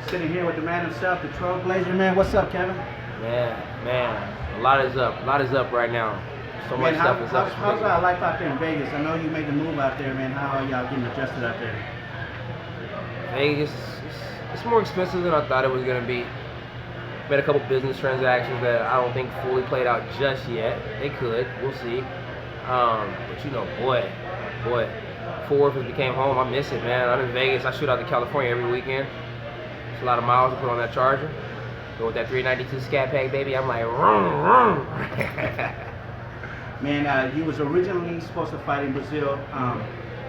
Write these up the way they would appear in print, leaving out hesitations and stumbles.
Sitting here with the man himself, the Trailblazer, man. What's up, Kevin? Man, a lot is up. A lot is up right now. So Man, much stuff is up. how's life out there in Vegas? I know you made the move out there, man. How are y'all getting adjusted out there? Vegas, it's more expensive than I thought it was gonna be. Made a couple business transactions that I don't think fully played out just yet. They could. We'll see. But you know, boy, before Rufus became home, I miss it, man. I'm in Vegas. I shoot out to California every weekend. It's a lot of miles to put on that Charger. Go with that 392 Scat Pack, baby. I'm like, vroom, vroom. Man, you was originally supposed to fight in Brazil.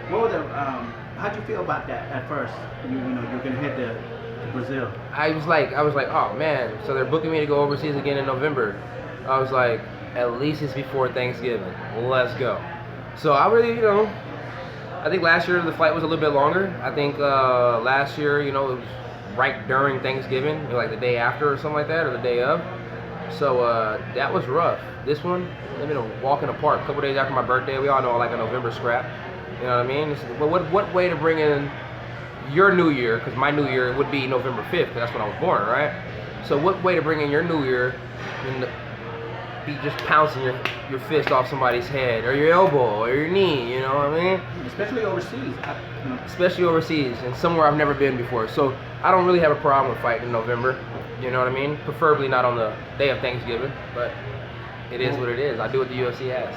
What were the? How'd you feel about that at first? You know, you're gonna head to Brazil. I was like, oh man. So they're booking me to go overseas again in November. I was like, at least it's before Thanksgiving. Let's go. So I really, I think last year the flight was a little bit longer. I think last year, it was right during Thanksgiving, like the day after or something like that, or the day of. So that was rough. This one, they've been a walk in the park. A couple days after my birthday, we all know I like a November scrap. You know what I mean? But what way to bring in your New Year? Because my New Year would be November 5th, because that's when I was born, right? So what way to bring in your New Year and be just pouncing your fist off somebody's head or your elbow or your knee? You know what I mean? Especially overseas. Especially overseas and somewhere I've never been before. So I don't really have a problem with fighting in November. You know what I mean? Preferably not on the day of Thanksgiving, but it is what it is. I do what the UFC has.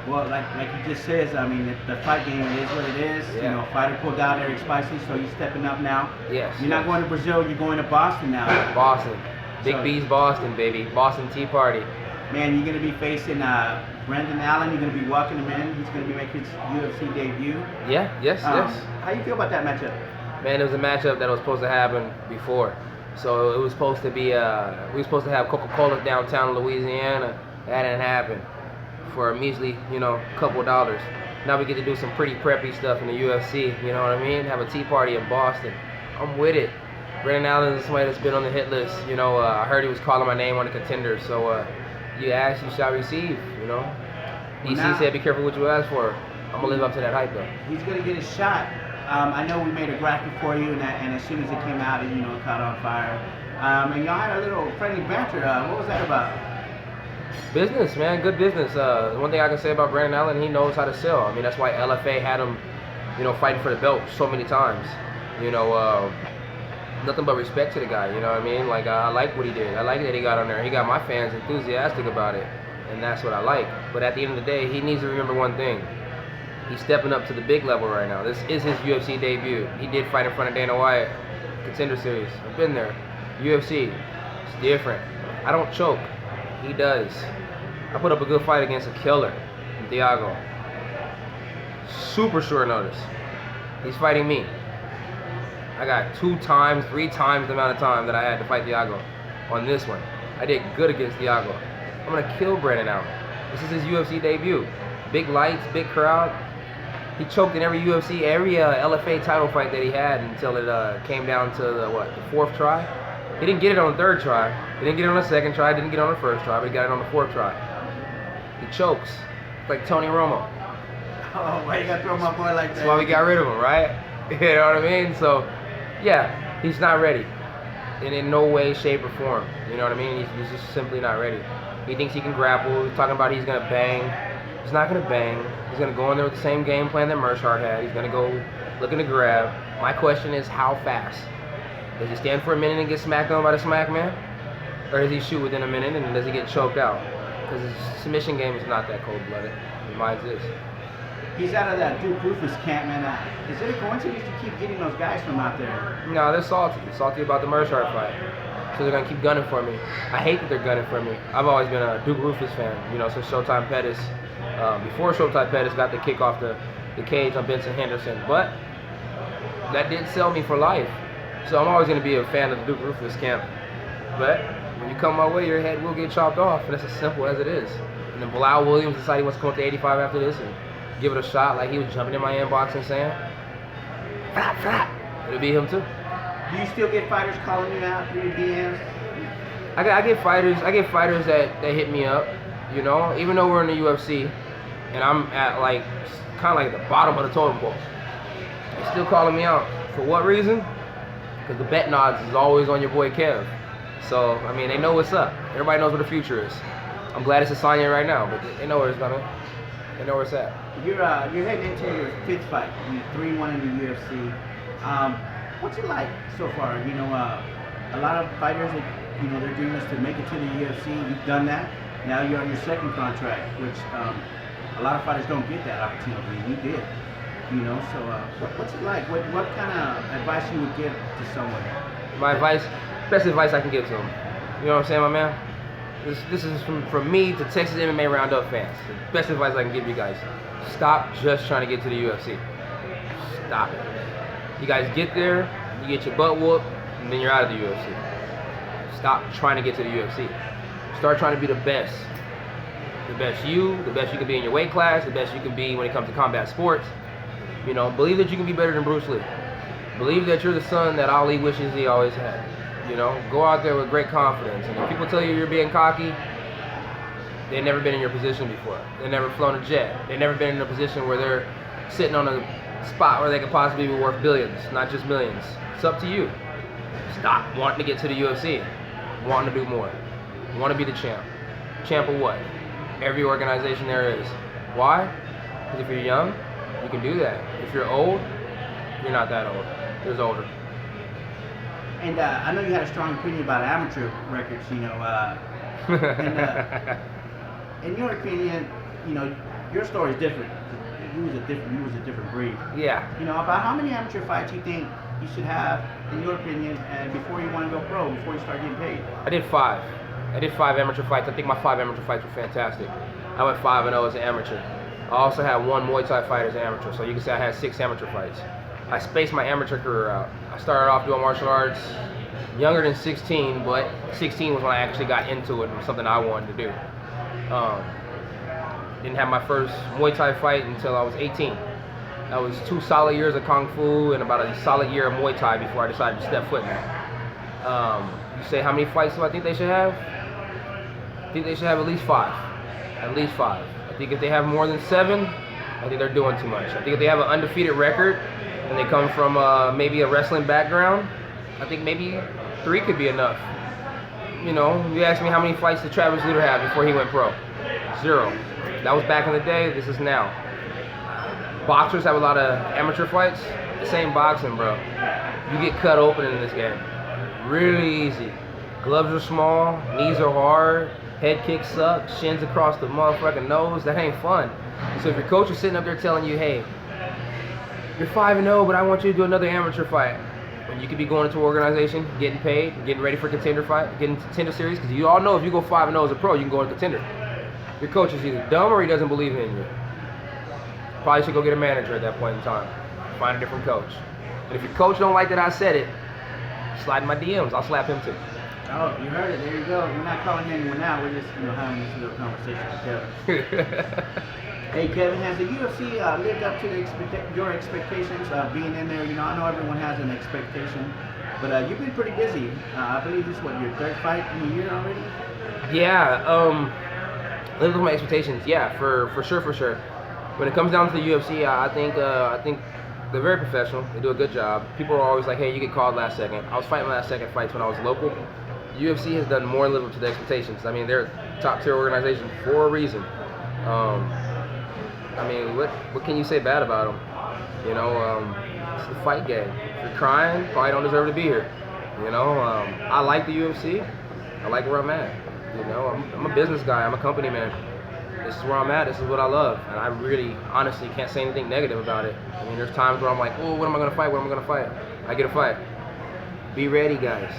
Well, like you just says, I mean, the fight game is what it is. Yeah. You know, fighter pulled out Eric Spicy, so you're stepping up now. Yes. You're not going to Brazil, you're going to Boston now. Boston. Big So- B's Boston, baby. Boston Tea Party. Man, you're going to be facing Brendan Allen. You're going to be walking him in. He's going to be making his UFC debut. Yeah, yes. How you feel about that matchup? Man, it was a matchup that was supposed to happen before. So it was supposed to be, we were supposed to have Coca-Cola downtown Louisiana. That didn't happen for a measly, couple of dollars. Now we get to do some pretty preppy stuff in the UFC, you know what I mean? Have a tea party in Boston. I'm with it. Brendan Allen is somebody that's been on the hit list. I heard he was calling my name on the contenders. So you ask, you shall receive, DC said be careful what you ask for. I'm going to live up to that hype though. He's going to get his shot. I know we made a graphic for you, and as soon as it came out, it caught on fire. And y'all had a little friendly banter. What was that about? Business, man, good business. One thing I can say about Brandon Allen, he knows how to sell. I mean, that's why LFA had him, fighting for the belt so many times. Nothing but respect to the guy, you know what I mean? Like, I like what he did. I like that he got on there. He got my fans enthusiastic about it, and that's what I like. But at the end of the day, he needs to remember one thing. He's stepping up to the big level right now. This is his UFC debut. He did fight in front of Dana White, Contender Series. I've been there. UFC, it's different. I don't choke. He does. I put up a good fight against a killer, Thiago. Super short notice. He's fighting me. I got 2 times, 3 times the amount of time that I had to fight Thiago on this one. I did good against Thiago. I'm going to kill Brandon Allen. This is his UFC debut. Big lights, big crowd. He choked in every UFC, every LFA title fight that he had until it came down to the 4th try. He didn't get it on the 3rd try. He didn't get it on the 2nd try. Didn't get it on the 1st try, but he got it on the 4th try. He chokes like Tony Romo. Oh, why you got to throw my boy like that? That's why we got rid of him, right? You know what I mean? So, yeah, he's not ready. In no way, shape, or form. You know what I mean? He's just simply not ready. He thinks he can grapple. He's talking about he's going to bang. He's not going to bang. He's going to go in there with the same game plan that Mershart had. He's going to go looking to grab. My question is, how fast? Does he stand for a minute and get smacked on by the smack man? Or does he shoot within a minute and does he get choked out? Because his submission game is not that cold-blooded. Mine's is. He's out of that Duke Rufus camp, man. Is it a coincidence you keep getting those guys from out there? No, they're salty. They're salty about the Mershart fight. So they're going to keep gunning for me. I hate that they're gunning for me. I've always been a Duke Rufus fan, since Showtime Pettis. Before Showtime Pettis got the kick off the cage on Benson Henderson. But that did sell me for life. So I'm always going to be a fan of the Duke Rufus camp. But when you come my way, your head will get chopped off. And that's as simple as it is. And then Belal Williams decided he wants to come up to 85 after this and give it a shot like he was jumping in my inbox and saying, "Flap, flap." It'll be him too. Do you still get fighters calling you out through your DMs? I get fighters that hit me up, even though we're in the UFC and I'm at kind of like the bottom of the totem pole. They're still calling me out. For what reason? because the bet odds is always on your boy Kev. So, I mean, they know what's up. Everybody knows what the future is. I'm glad it's Asanya right now, but they know where it's coming. They know where it's at. You're heading into your 5th fight. You're 3-1 in the UFC. What's it like so far? You know, a lot of fighters, their dream is to make it to the UFC. You've done that. Now you're on your 2nd contract, which a lot of fighters don't get that opportunity. You did. So what's it like? What kind of advice you would give to someone? My advice, best advice I can give to them. You know what I'm saying, my man? This is from me to Texas MMA Roundup fans. The best advice I can give you guys. Stop just trying to get to the UFC. Stop it. You guys get there, you get your butt whooped, and then you're out of the UFC. Stop trying to get to the UFC. Start trying to be the best. The best you can be in your weight class, the best you can be when it comes to combat sports. Believe that you can be better than Bruce Lee. Believe that you're the son that Ali wishes he always had. Go out there with great confidence. And if people tell you you're being cocky, they've never been in your position before. They've never flown a jet. They've never been in a position where they're sitting on a spot where they could possibly be worth billions, not just millions. It's up to you. Stop wanting to get to the UFC. Wanting to do more. You want to be the champ. Champ of what? Every organization there is. Why? Because if you're young, you can do that. If you're old, you're not that old. There's older. And I know you had a strong opinion about amateur records, and in your opinion, your story is different. You was a different breed. Yeah. About how many amateur fights you think you should have, in your opinion, and before you want to go pro, before you start getting paid? I did 5. I did 5 amateur fights. I think my 5 amateur fights were fantastic. I went 5-0 as an amateur. I also had 1 Muay Thai fight as an amateur, so you can say I had 6 amateur fights. I spaced my amateur career out. I started off doing martial arts younger than 16, but 16 was when I actually got into it. It was something I wanted to do. Didn't have my first Muay Thai fight until I was 18. That was 2 solid years of Kung Fu and about a solid year of Muay Thai before I decided to step foot in it. You say how many fights do I think they should have? I think they should have at least 5. At least 5. I think if they have more than 7, I think they're doing too much. I think if they have an undefeated record and they come from maybe a wrestling background, I think maybe 3 could be enough. You asked me how many fights did Travis Lutter have before he went pro? 0. That was back in the day, this is now. Boxers have a lot of amateur fights. This ain't boxing, bro. You get cut open in this game. Really easy. Gloves are small, knees are hard, head kicks suck, shins across the motherfucking nose. That ain't fun. So if your coach is sitting up there telling you, hey, you're 5-0, but I want you to do another amateur fight. When you could be going into an organization, getting paid, getting ready for a contender fight, getting contender series, because you all know if you go 5-0 as a pro, you can go into contender. Your coach is either dumb or he doesn't believe in you. Probably should go get a manager at that point in time. Find a different coach. And if your coach don't like that I said it, slide in my DMs. I'll slap him too. Oh, you heard it. There you go. We're not calling anyone out. We're just having this little conversation with Kevin. Hey, Kevin, has the UFC lived up to your expectations being in there? I know everyone has an expectation, but you've been pretty busy. I believe this is your 3rd fight in a year already? Yeah. Lived up to my expectations. Yeah, for sure. When it comes down to the UFC, I think they're very professional. They do a good job. People are always like, hey, you get called last second. I was fighting last second fights when I was local. The UFC has done more than live up to the expectations. I mean, they're a top tier organization for a reason. What can you say bad about them? It's the fight game. If you're crying, probably don't deserve to be here. I like the UFC. I like where I'm at. I'm a business guy. I'm a company man. This is where I'm at. This is what I love. And I really, honestly, can't say anything negative about it. There's times where I'm like, oh, what am I going to fight? What am I going to fight? I get a fight. Be ready, guys.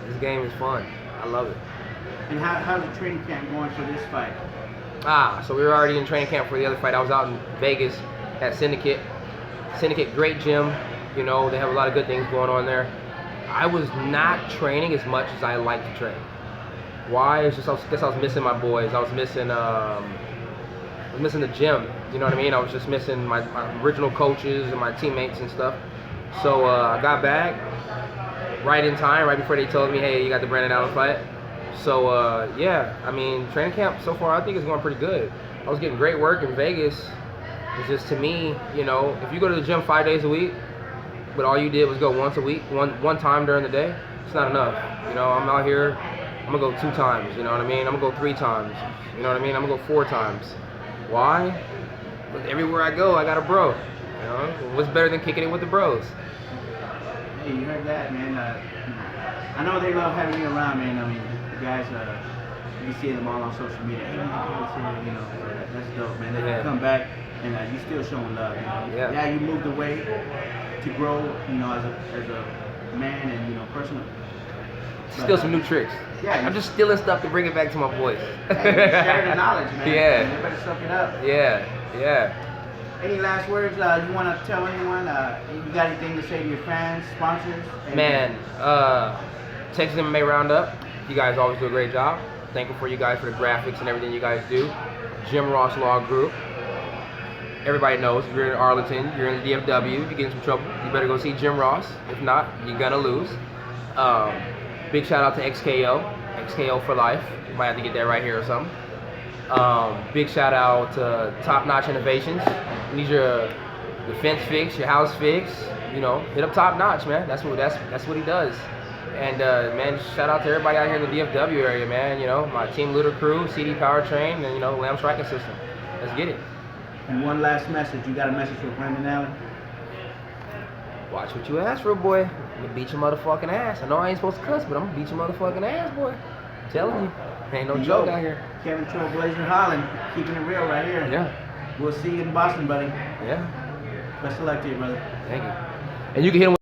This game is fun. I love it. And how's the training camp going for this fight? So we were already in training camp for the other fight. I was out in Vegas at Syndicate. Syndicate, great gym. They have a lot of good things going on there. I was not training as much as I like to train. Why? It's just I guess I was missing my boys. I was missing the gym. You know what I mean? I was just missing my original coaches and my teammates and stuff. So I got back right in time, right before they told me, hey, you got the Brandon Allen fight. So training camp so far I think is going pretty good. I was getting great work in Vegas. It's just, to me, if you go to the gym 5 days a week, but all you did was go once a week, one time during the day, it's not enough. You know, I'm out here, I'm gonna go 2 times, you know what I mean? I'm gonna go 3 times, you know what I mean? I'm gonna go 4 times. Why? Because everywhere I go, I got a bro. You know, what's better than kicking it with the bros? Hey, you heard that, man. I know they love having you around, man. I mean, the guys, you see them all on social media. Hey, man, you know, that's dope, man. They come back and you still showing love, you know. Yeah, you moved away to grow, you know, as a man and, you know, personal. Still some new tricks. Yeah, I'm just stealing stuff to bring it back to my boys. Share the knowledge, man. Yeah. You better suck it up. Yeah. Any last words you want to tell anyone? You got anything to say to your fans, sponsors? Man, Texas MMA Roundup, you guys always do a great job. Thankful for you guys for the graphics and everything you guys do. Jim Ross Law Group. Everybody knows if you're in Arlington, you're in the DFW, you get in some trouble, you better go see Jim Ross. If not, you're gonna lose. Big shout out to XKO for life. You might have to get that right here or something. Big shout out to Top Notch Innovations. You need your fence fix, your house fix. You know, hit up Top Notch, man. That's what he does. And man, shout out to everybody out here in the DFW area, man. You know, my Team Looter crew, CD Powertrain, and you know, Lamb Striking System. Let's get it. And one last message. You got a message for Brandon Allen? Watch what you ask for, boy. I'm gonna beat your motherfucking ass. I know I ain't supposed to cuss, but I'm gonna beat your motherfucking ass, boy. I'm telling you, ain't no joke out here. Kevin Trailblazer Holland, keeping it real right here. Yeah. We'll see you in Boston, buddy. Yeah. Best of luck to you, brother. Thank you. And you can hit him with